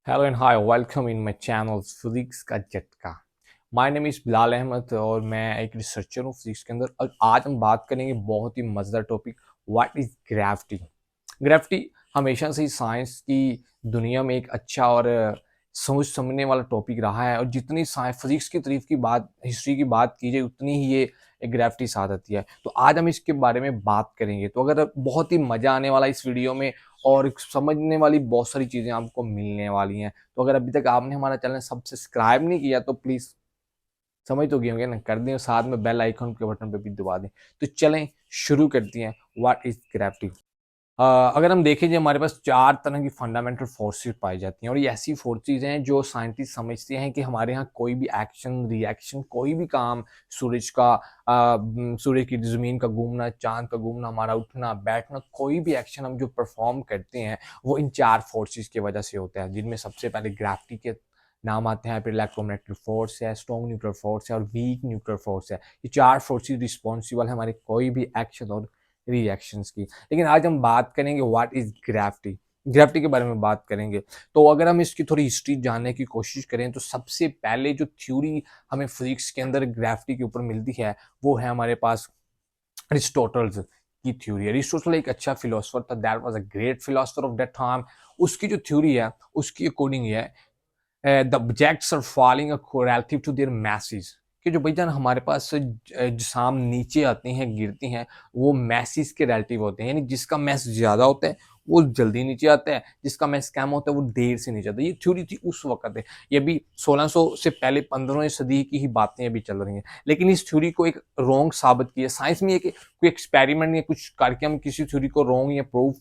Hello and hi welcome in my channel physics का झटका। My name is Bilal Ahmed और मैं एक रिसर्चर हूँ फिजिक्स के अंदर। और आज हम बात करेंगे बहुत ही मज़ेदार topic, what is gravity. Gravity हमेशा से ही साइंस की दुनिया में एक अच्छा और सोच समझने वाला टॉपिक रहा है। और जितनी साइंस फिजिक्स की तारीफ की बात, हिस्ट्री की बात की जाए, उतनी ही ये ग्रेविटी साथ आती है। तो आज हम इसके बारे में बात करेंगे। तो अगर बहुत ही मज़ा आने वाला इस वीडियो में और समझने वाली बहुत सारी चीज़ें आपको मिलने वाली हैं। तो अगर अभी तक आपने हमारा चैनल सब्सक्राइब नहीं किया तो प्लीज़, समझ तो गए होंगे ना, कर दें और साथ में बेल आइकन के बटन पे भी दबा दें। तो चलें शुरू करते हैं, व्हाट इज़ ग्रेविटी। अगर हम देखें, जो हमारे पास चार तरह की फंडामेंटल फोर्सेस पाई जाती हैं और ये ऐसी फोर्सेस हैं जो साइंटिस्ट समझते हैं कि हमारे यहाँ कोई भी एक्शन रिएक्शन, कोई भी काम, सूरज का सूरज की ज़मीन का घूमना, चांद का घूमना, हमारा उठना बैठना, कोई भी एक्शन हम जो परफॉर्म करते हैं वो इन चार फोर्सेस की वजह से होता है, जिनमें सबसे पहले ग्रेविटी के नाम आते हैं, फिर इलेक्ट्रोमैग्नेटिक फोर्स है, स्ट्रॉन्ग न्यूक्लियर फोर्स है और वीक न्यूक्लियर फोर्स है। ये चार फोर्सेस रिस्पॉन्सिबल है हमारे कोई भी एक्शन और रिएक्शंस की। लेकिन आज हम बात करेंगे व्हाट इज ग्रेविटी। ग्रेविटी के बारे में बात करेंगे। तो अगर हम इसकी थोड़ी हिस्ट्री जानने की कोशिश करें तो सबसे पहले जो थ्योरी हमें फिजिक्स के अंदर ग्रेविटी के ऊपर मिलती है वो है हमारे पास अरिस्टोटल्स की थ्योरी। अरिस्टोटल एक अच्छा फिलोसफर था, that was a great philosopher of that time. उसकी जो थ्योरी है उसकी अकॉर्डिंग है the objects are falling relative to their masses, कि जो भैया हमारे पास जिसाम नीचे आते हैं, गिरते हैं, वो मैसेज के रिलेटिव होते हैं। यानी जिसका मैस ज्यादा होता है वो जल्दी नीचे आता है, जिसका मैस कम होता है वो देर से नीचे आता है। ये थ्योरी थी उस वक्त है। ये भी 1600 से पहले 15वीं सदी की ही बातें अभी चल रही हैं। लेकिन इस थ्योरी को एक रॉन्ग साबित किया साइंस में। ये कि कोई एक्सपेरिमेंट या कुछ करके हम किसी थ्योरी को रॉन्ग या प्रूव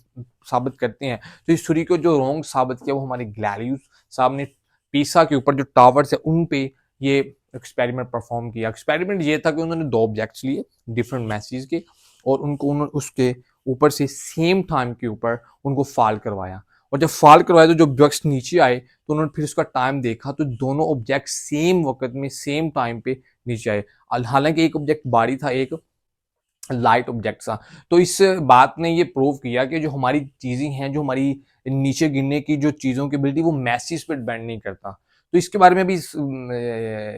साबित करते हैं, तो इस थ्योरी को जो रॉन्ग साबित किया वो हमारे गैलीलियो साहब ने पीसा के ऊपर जो टावर्स है उन पे ये एक्सपेरिमेंट परफॉर्म किया। एक्सपेरिमेंट ये था कि उन्होंने दो ऑब्जेक्ट्स लिए डिफरेंट मैसेज के और उनको उन्होंने उसके ऊपर से सेम टाइम के ऊपर उनको फॉल करवाया। और जब फॉल करवाया तो जो ऑब्जेक्ट्स नीचे आए तो उन्होंने फिर उसका टाइम देखा तो दोनों ऑब्जेक्ट सेम वक्त में सेम टाइम पे नीचे आए। हालांकि एक ऑब्जेक्ट बारी था, एक लाइट ऑब्जेक्ट था। तो इस बात ने ये प्रूव किया कि जो हमारी चीजें हैं, जो हमारी नीचे गिरने की जो चीजों की एबिलिटी, वो मैसेज पे डिपेंड नहीं करता। तो इसके बारे में भी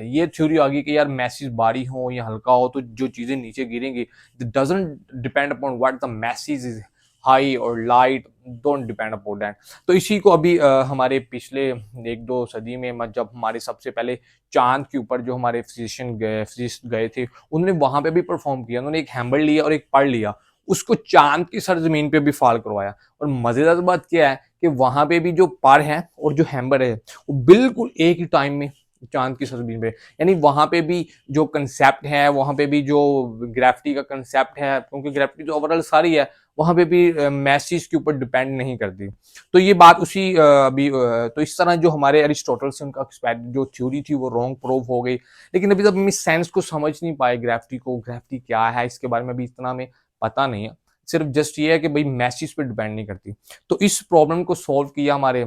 ये थ्योरी आ गई कि यार मैसेज भारी हो या हल्का हो तो जो चीजें नीचे गिरेंगी, doesn't depend upon what the message is, high और light, don't depend upon that. तो इसी को अभी हमारे पिछले एक दो सदी में जब हमारे सबसे पहले चांद के ऊपर जो हमारे फिजिसिस्ट गए थे, उन्होंने वहां पे भी परफॉर्म किया। उन्होंने एक हैम्बर लिया और एक पढ़ लिया, उसको चांद की सरजमीन पे भी फॉल करवाया। और मजेदार बात क्या है कि वहां पे भी जो पर है और जो हैम्बर है वो बिल्कुल एक ही टाइम में चांद की सरजमीन पे, यानी वहां पे भी जो कंसेप्ट है, वहां पे भी जो ग्रेविटी का कंसेप्ट है, क्योंकि ग्रेविटी तो ओवरऑल सारी है, वहां पे भी मैसेज के ऊपर डिपेंड नहीं करती। तो ये बात उसी अभी तो इस तरह जो हमारे अरिस्टोटल से उनका जो थ्योरी थी वो रॉन्ग प्रूव हो गई। लेकिन अभी तक हम इस सेंस को समझ नहीं पाए ग्रेविटी को, ग्रेविटी क्या है इसके बारे में अभी इतना हमें पता नहीं है। सिर्फ जस्ट ये है कि भाई मैसेज पे डिपेंड नहीं करती। तो इस प्रॉब्लम को सॉल्व किया हमारे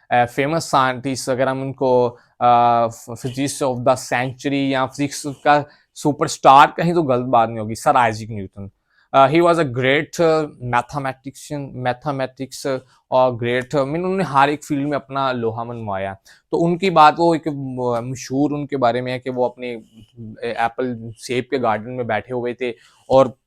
फेमस साइंटिस्ट, अगर हम उनको फिजिक्स ऑफ द सेंचुरी या फिजिक्स का सुपरस्टार कहीं तो गलत बात नहीं होगी, sir Isaac Newton. He was a great mathematician, mathematics और ग्रेट मीन उन्होंने हर एक फील्ड में अपना लोहा मनवाया। तो उनकी बात वो एक मशहूर उनके बारे में है कि वो अपने एप्पल सेब के गार्डन में बैठे हुए थे और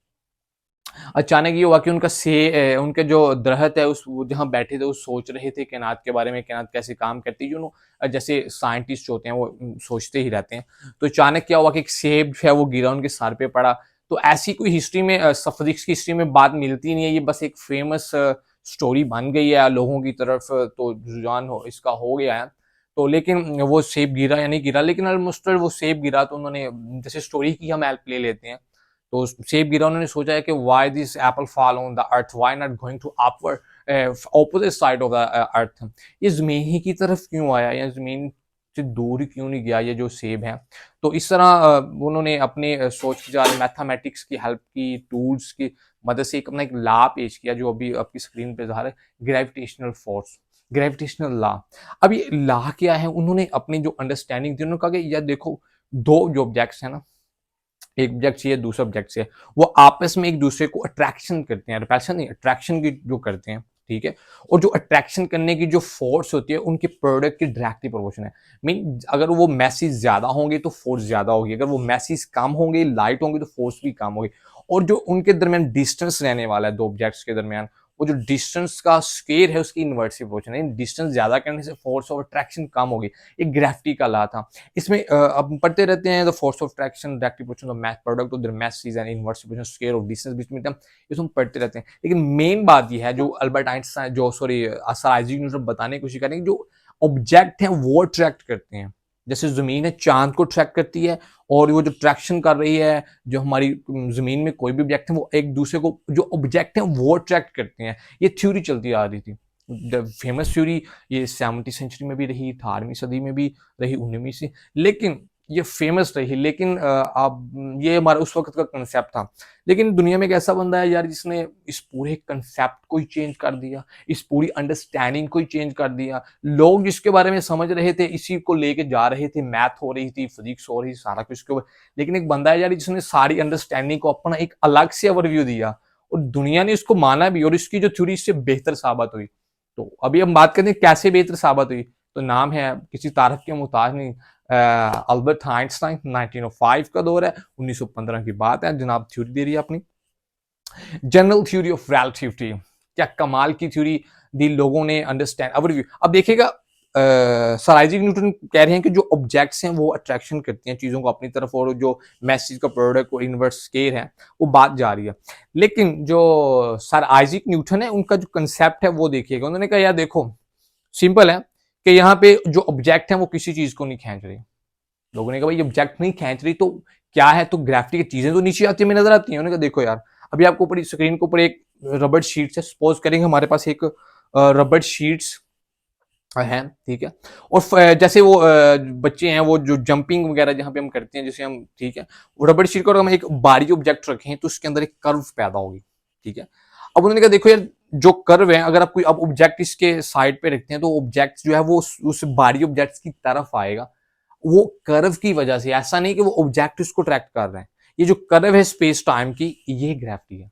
अचानक ये हुआ कि उनके जो दरख्त है उस जहाँ बैठे थे वो सोच रहे थे कायनात के बारे में, कायनात कैसे काम करती है, जैसे साइंटिस्ट होते हैं वो सोचते ही रहते हैं। तो अचानक क्या हुआ कि एक सेब है वो गिरा, उनके सर पे पड़ा। तो ऐसी कोई हिस्ट्री में फिजिक्स की हिस्ट्री में बात मिलती नहीं है, ये बस एक फेमस स्टोरी बन गई है लोगों की तरफ, तो रुझान हो इसका हो गया है। तो लेकिन वो सेब गिरा या नहीं गिरा, लेकिन ऑलमोस्ट वो सेब गिरा तो उन्होंने, जैसे स्टोरी की हम हेल्प ले लेते हैं, तो सेब गिरा, उन्होंने सोचा है कि why this apple fall on the earth, why not going to upward opposite side of the earth, ये जमीन ही की तरफ क्यों आया या जमीन से दूर क्यों नहीं गया ये जो सेब है। तो इस तरह उन्होंने अपने सोच के साथ मैथमेटिक्स की हेल्प की, टूल्स की मदद से एक अपना एक लॉ पेश किया जो अभी आपकी स्क्रीन पे ज़ाहिर है, ग्रेविटेशनल फोर्स, ग्रेविटेशनल लॉ। अब ये लॉ क्या है, उन्होंने अपनी जो अंडरस्टैंडिंग थी, उन्होंने कहा कि यार देखो, दो जो ऑब्जेक्ट्स है ना, एक ऑब्जेक्ट से दूसरे ऑब्जेक्ट से, वो आपस में एक दूसरे को अट्रैक्शन करते हैं, रिपल्शन नहीं, अट्रैक्शन की जो करते हैं। ठीक है। और जो अट्रैक्शन करने की जो फोर्स होती है उनके प्रोडक्ट की डायरेक्टली प्रोपोर्शन है। मीन अगर वो मैसेज ज्यादा होंगे तो फोर्स ज्यादा होगी, अगर वो मैसेज कम होंगे, लाइट होंगे, तो फोर्स भी कम होगी। और जो उनके दरमियान डिस्टेंस रहने वाला है दो ऑब्जेक्ट्स के दरमियान, वो जो डिस्टेंस का स्क्वायर है उसकी इनवर्सिव प्रोपोर्शन है। डिस्टेंस ज्यादा करने से फोर्स ऑफ अट्रैक्शन कम होगी। एक ग्रेविटी का लॉ था। इसमें अब पढ़ते रहते हैं the force of attraction, directly proportion of math product of the message and इनवर्सिव proportion square of distance between them. ये तो हम पढ़ते रहते हैं, लेकिन मेन बात ये है जो अल्बर्ट आइंस्टाइन, जो सॉरी सर आइजैक न्यूटन बताने की कोशिश करेंगे, जो ऑब्जेक्ट हैं वो अट्रैक्ट करते हैं। जैसे जमीन है चांद को ट्रैक करती है, और वो जो ट्रैक्शन कर रही है, जो हमारी जमीन में कोई भी ऑब्जेक्ट है वो एक दूसरे को, जो ऑब्जेक्ट है वो अट्रैक्ट करते हैं। ये थ्योरी चलती आ रही थी, फेमस थ्योरी। ये 17वीं सेंचुरी में भी रही, 18वीं सदी में भी रही, 19वीं से, लेकिन ये फेमस रही। लेकिन अब ये हमारा उस वक्त का कंसेप्ट था। लेकिन दुनिया में एक ऐसा बंदा है यार जिसने इस पूरे कंसेप्ट को ही चेंज कर दिया, इस पूरी अंडरस्टैंडिंग को ही चेंज कर दिया। लोग जिसके बारे में समझ रहे थे इसी को लेके जा रहे थे, मैथ हो रही थी, फिजिक्स हो रही थी, सारा कुछ के ऊपर। लेकिन एक बंदा है यार जिसने सारी अंडरस्टैंडिंग को अपना एक अलग से ओवरव्यू दिया, और दुनिया ने इसको माना भी, और इसकी जो थ्योरी इससे बेहतर साबित हुई। तो अभी हम बात करते हैं कैसे बेहतर साबित हुई। तो नाम है किसी तारीफ के मुताबिक नहीं, अल्बर्ट आइंस्टाइन, 1905 का दौर है, 1915 की बात है। जनाब थ्योरी दे रही है अपनी जनरल थ्योरी ऑफ रिलेटिविटी। क्या कमाल की थ्योरी दी लोगों ने, अंडरस्टैंड ओवरव्यू। अब देखिएगा सर आइजैक न्यूटन कह रहे हैं कि जो ऑब्जेक्ट्स हैं वो अट्रैक्शन करती हैं चीजों को अपनी तरफ, और जो मैसेज का प्रोडक्ट और इनवर्स स्केयर है वो बात जा रही है। लेकिन जो सर आइजैक न्यूटन है उनका जो कंसेप्ट है वो देखिएगा। उन्होंने कहा यार देखो सिंपल है कि यहाँ पे जो ऑब्जेक्ट है वो किसी चीज को नहीं खींच रही। लोगों ने कहा भाई ऑब्जेक्ट नहीं खींच रही तो क्या है, तो ग्रेविटी की चीजें तो नीचे आती हमें नजर आती हैं। उन्होंने कहा देखो यार, अभी आपको ऊपर स्क्रीन के ऊपर एक रबड़ शीट है, सपोज करेंगे हमारे पास एक रबड़ शीट्स है, ठीक है। और जैसे वो बच्चे हैं वो जो जंपिंग वगैरह जहाँ पे हम करते हैं, जैसे हम, ठीक है, वो रबड़ शीट को अगर हम एक बारी ऑब्जेक्ट रखें तो उसके अंदर एक कर्व पैदा होगी, ठीक है। अब उन्होंने कहा देखो यार जो कर्व है, अगर आप कोई अब ऑब्जेक्ट इसके साइड पे रखते हैं तो ऑब्जेक्ट जो है वो उस बारी ऑब्जेक्ट की तरफ आएगा, वो कर्व की वजह से। ऐसा नहीं कि वो ऑब्जेक्ट उसको ट्रैक्ट कर रहे हैं। ये जो कर्व है स्पेस टाइम की, ये ग्रेविटी है।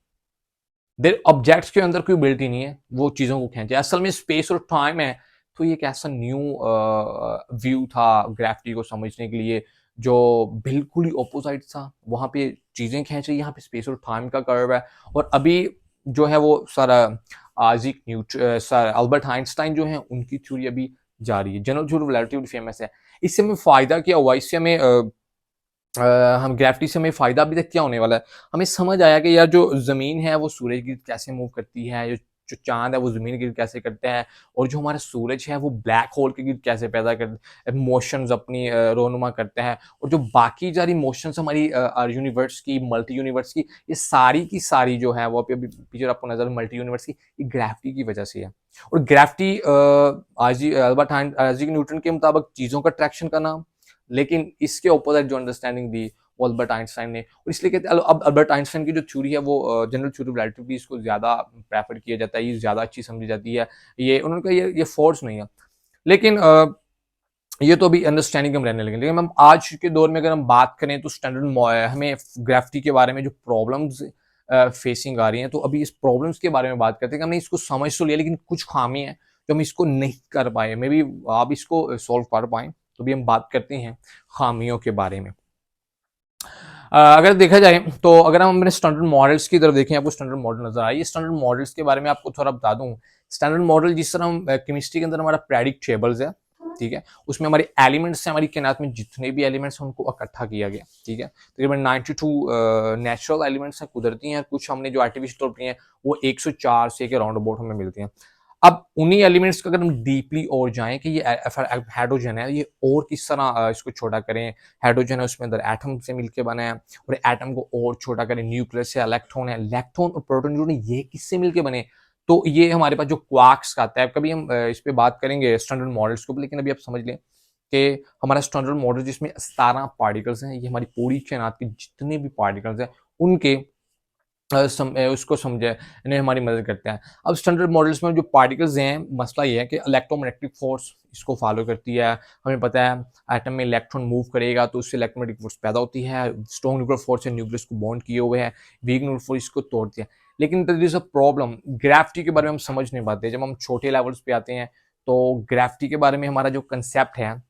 देर ऑब्जेक्ट्स के अंदर कोई एबिलिटी नहीं है वो चीजों को खींचे, असल में स्पेस और टाइम है। तो ये एक ऐसा न्यू व्यू था ग्रेविटी को समझने के लिए, जो बिल्कुल ही ऑपोजिट था। वहां पे चीजें खींच रही, यहाँ पे स्पेस और टाइम का कर्व है। और अभी जो है वो sir Isaac Newton, sir Albert Einstein जो है उनकी थ्योरी अभी जारी है, general theory of relativity famous है। इससे हमें फायदा क्या हुआ, इससे हमें हम ग्रेविटी से हमें फायदा अभी तक क्या होने वाला है। हमें समझ आया कि यार जो जमीन है वो सूरज की कैसे मूव करती है, जो चांद है वो जमीन की कैसे करते हैं, और जो हमारा सूरज है वो ब्लैक होल की कैसे पैदा कर मोशंस अपनी रोनुमा करते हैं। और जो बाकी सारी मोशंस हमारी यूनिवर्स की, मल्टी यूनिवर्स की, ये सारी की सारी जो है वो अभी पिक्चर आपको नजर मल्टी यूनिवर्स की, ये ग्रेविटी की वजह से है। और ग्रेविटी अल्बर्ट आइजैक न्यूटन के मुताबिक चीजों का अट्रैक्शन का नाम, लेकिन इसके अपोजिट जो अंडरस्टैंडिंग दी वो अल्बर्ट आइंस्टाइन ने। और इसलिए कहते हैं अब अल्बर्ट आइंस्टाइन की जो थ्योरी है वो जनरल थ्योरी ऑफ रिलेटिविटी, इसको ज्यादा प्रेफर किया जाता है, ये ज्यादा अच्छी समझी जाती है। ये उन्होंने कहा ये फोर्स नहीं है। लेकिन ये तो अभी अंडरस्टैंडिंग हम रहने लगे। लेकिन हम आज के दौर में अगर हम बात करें तो स्टैंडर्ड हमें ग्रेविटी के बारे में जो प्रॉब्लम्स फेसिंग आ रही हैं, तो अभी इस प्रॉब्लम्स के बारे में बात करते हैं कि हमने इसको समझ तो लिया लेकिन कुछ खामी है जो हम इसको नहीं कर पाए। मे बी आप इसको सॉल्व कर पाए, तो भी हम बात करते हैं खामियों के बारे में। अगर देखा जाए तो अगर हम अपने स्टैंडर्ड मॉडल्स की तरफ देखें, आपको स्टैंडर्ड मॉडल नजर आए। स्टैंडर्ड मॉडल्स के बारे में आपको थोड़ा बता दूं। स्टैंडर्ड मॉडल जिस तरह हम केमिस्ट्री के अंदर हमारा पेरियोडिक टेबल्स है, ठीक है, उसमें हमारे एलिमेंट्स हैं, हमारी कायनात में जितने भी एलिमेंट्स हैं उनको इकट्ठा किया गया, ठीक है। तकरीबन 92 नेचुरल एलिमेंट्स हैं, कुदरती हैं, कुछ हमने जो आर्टिफिशियल तौर पर हैं वो 104 से के राउंड अबाउट हमें मिलती हैं। अब उन्हीं एलिमेंट्स का अगर हम डीपली और जाएं कि ये हाइड्रोजन है, ये और किस तरह इसको छोटा करें। हाइड्रोजन है उसमें अंदर एटम से मिलकर बना है, और एटम को और छोटा करें, न्यूक्लियस है, इलेक्ट्रॉन है, इलेक्ट्रॉन और प्रोटॉन जो ये किससे मिलकर बने। तो ये हमारे पास जो क्वार्क्स का आता है, कभी हम इस पे बात करेंगे स्टैंडर्ड मॉडल्स को, लेकिन अभी आप समझ लें कि हमारा स्टैंडर्ड मॉडल जिसमें 17 पार्टिकल्स हैं, ये हमारी पूरी कायनात के जितने भी पार्टिकल्स हैं उनके उसको समझने हमारी मदद करते हैं। अब स्टैंडर्ड मॉडल्स में जो पार्टिकल्स हैं, मसला ये है कि इलेक्ट्रोमैग्नेटिक फोर्स इसको फॉलो करती है। हमें पता है एटम में इलेक्ट्रॉन मूव करेगा तो उससे इलेक्ट्रोमैग्नेटिक फोर्स पैदा होती है। स्ट्रॉन्ग न्यूक्लियर फोर्स है, न्यूक्लियस को बॉन्ड किए हुए हैं, वीक न्यूक्लियर फोर्स इसको तोड़ती है। लेकिन there is a problem, gravity के बारे में हम समझ नहीं पाते। जब हम छोटे लेवल्स पे आते हैं तो ग्रेविटी के बारे में हमारा जो कंसेप्ट है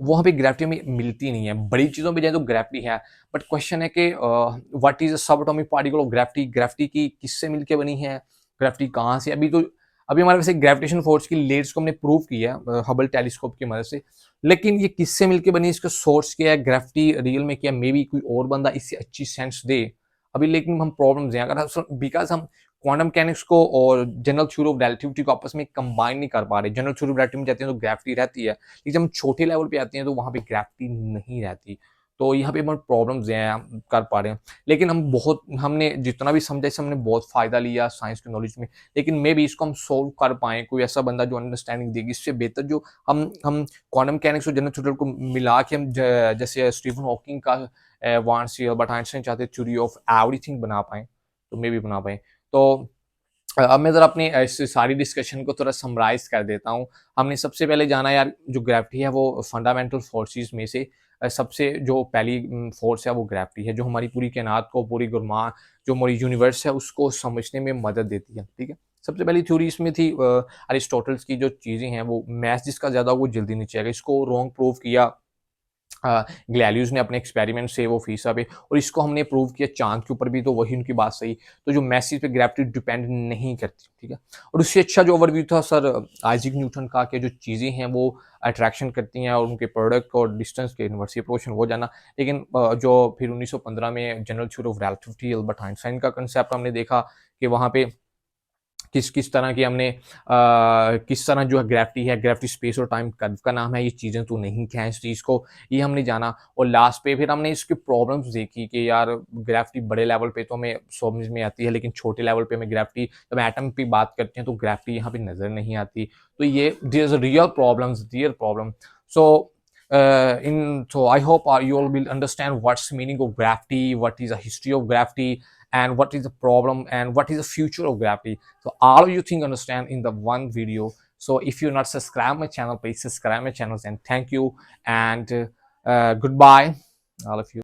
वहाँ पे ग्रेविटी हमें मिलती नहीं है। बड़ी चीज़ों पे जाए तो ग्रेविटी है, बट क्वेश्चन है कि व्हाट इज़ अ सब atomic particle of gravity, gravity की किससे मिलके बनी है, ग्रेविटी कहाँ से, अभी हमारे पास एक ग्रेविटेशन फोर्स की लेयर्स को हमने प्रूव किया है हबल टेलीस्कोप की मदद से, लेकिन ये किससे मिलके बनी, इसका सोर्स क्या है, ग्रेविटी रियल में क्या, मे बी कोई और बंदा इससे अच्छी सेंस दे अभी। लेकिन हम प्रॉब्लम्स हैं अगर बिकॉज हम क्वांटम मैकेनिक्स को और जनरल थ्योरी ऑफ रिलेटिविटी को आपस में कंबाइन नहीं कर पा रहे। जनरल थ्योरी ऑफ रिलेटिविटी में जाते हैं तो ग्रेविटी रहती है, लेकिन जब हम छोटे लेवल पे आते हैं तो वहां पे ग्रेविटी नहीं रहती। तो यहाँ पे बहुत प्रॉब्लम्स हैं हम कर पा रहे हैं। लेकिन हमने जितना भी समझा इससे हमने बहुत फायदा लिया साइंस की नॉलेज में, लेकिन मे भी इसको हम सोल्व कर पाए, कोई ऐसा बंदा जो अंडरस्टैंडिंग देगी इससे बेहतर, जो हम क्वांटम मैकेनिक्स और जनरल थ्योरी को मिला के हम जैसे स्टीफन हॉकिंग का वांट सी अल्बर्ट आइंस्टाइन चाहते थ्योरी ऑफ एवरीथिंग बना पाए, तो मे भी बना पाए। तो अब मैं ज़रा अपनी इस सारी डिस्कशन को थोड़ा समराइज़ कर देता हूँ। हमने सबसे पहले जाना यार, जो ग्रेविटी है वो फंडामेंटल फोर्सेस में से सबसे जो पहली फोर्स है वो ग्रेविटी है, जो हमारी पूरी कायनात को, पूरी गुरमा जो हमारी यूनिवर्स है उसको समझने में मदद देती है, ठीक है। सबसे पहली थ्योरी इसमें थी अरिस्टोटल्स की जो चीज़ें हैं वो मैथ्स जिसका ज़्यादा वो जल्दी नीचे आएगा, इसको रॉन्ग प्रूव किया ग्लैलियस ने अपने एक्सपेरिमेंट से वो फीसा पे, और इसको हमने प्रूव किया चांद के ऊपर भी, तो वही उनकी बात सही। तो जो मैसेज पे ग्रेविटी डिपेंड नहीं करती, ठीक है। और उससे अच्छा जो ओवरव्यू था सर आइजैक न्यूटन का, कि जो चीज़ें हैं वो अट्रैक्शन करती हैं और उनके प्रोडक्ट और डिस्टेंस के इनवर्स प्रोपोर्शन हो जाना। लेकिन जो फिर 1915 में general theory of relativity Albert Einstein का कंसेप्ट हमने देखा कि वहाँ पे किस किस तरह की हमने किस तरह जो है ग्रेविटी स्पेस और टाइम कर्व का नाम है, ये चीज़ें तो नहीं क्या है इस चीज़ को, ये हमने जाना। और लास्ट पे फिर हमने इसकी प्रॉब्लम्स देखी कि यार ग्रेविटी बड़े लेवल पे तो हमें समझ में आती है, लेकिन छोटे लेवल पे हमें ग्रेविटी, जब एटम की बात करते हैं तो ग्रेविटी यहाँ पे नज़र नहीं आती। तो ये there is real problem. So so I hope you all will understand what's the meaning of gravity, what is the history of gravity, and what is the problem and what is the future of gravity. So all of you think understand in the one video. So if you're not subscribed my channel, please subscribe my channel, and thank you, and goodbye all of you.